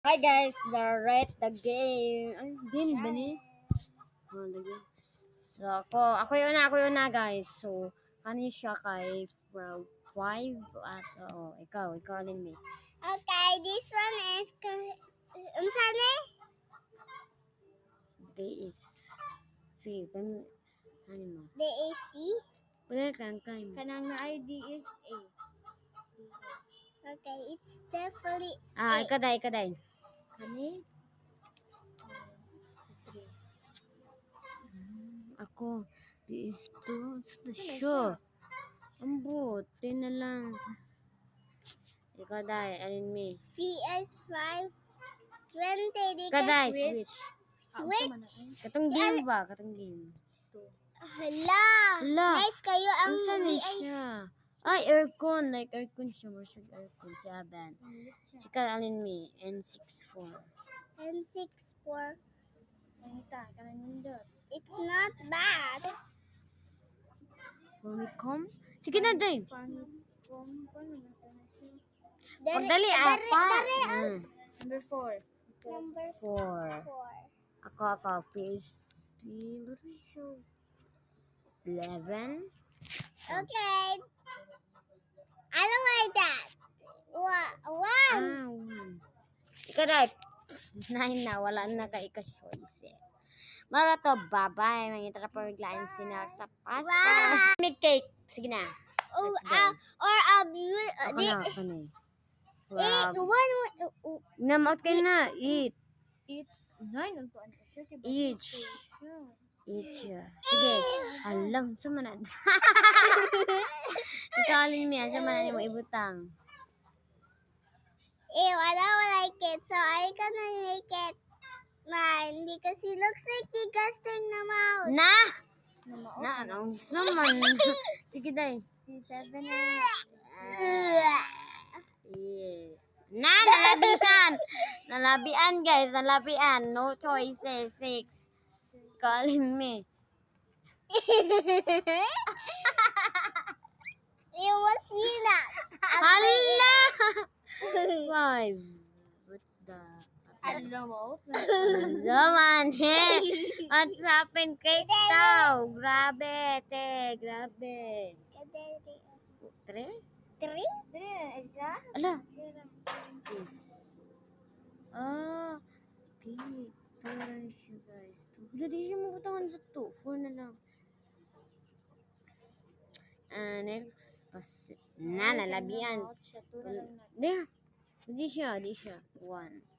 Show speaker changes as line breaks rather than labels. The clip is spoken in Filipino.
Hi guys, the game. Ay, game ba ni? Oh, the game. So, ako yung una guys. So, kani siya kay 5 at ikaw alin me.
Okay, this one is unsa ni?
Day is sige, ano mo?
DAC.
Pwede kay mo.
Kanang na ID is A. Okay, it's definitely
Ah,
A.
ikaday.
Kani?
Ako, this two, sure. Ambot, na lang. Ikaw day, alin me.
PS5 20 di ka
Kaday,
switch.
switch.
Switch?
Katong game ba? Katong game.
Hala.
Hala.
Guys, kayo ang
Unsa na siya? Ay, aircon. Like aircon siya. Marsag aircon siya. Si alin me. N64.
N64. It's not bad.
Famicom? Sige na, day.
Dari,
apa?
Number 4. Number 4.
Ako. PSP. What is show? 11.
Okay. I don't like that. One.
One. Ikaw, day. 9 na. Wala na ka ika-choice. Mara to, bye-bye. Mangita na po maglain sila sa pasta.
Wow.
Make cake. Sige na.
Oh,
Let's go.
or
Ako na.
one.
Namaot kayo na. Eat.
9 ang tuan ko siya.
Each. Sige. Alam. Sumanad. Ikaw alin niya. Sumanad mo ibutang.
Ew, I don't like it. So I gonna make it 9 because he looks like disgusting na mouth.
Na! Anong suman? Sige, day.
Si 7
Nalabian, guys. Nalabian. No choices. 6. Calling me.
You must be that.
Hala! 5. What's that?
Remote.
Zaman, he. What's happened? Cake daw. Grabe, te. Grabe. 3?
3?
Ala. Yes. Ah. Cake. 2 na rin siya, guys. 2. Wala, di siya makutangan sa 2. 4 na lang. Next. Nalabian. Di siya. 1.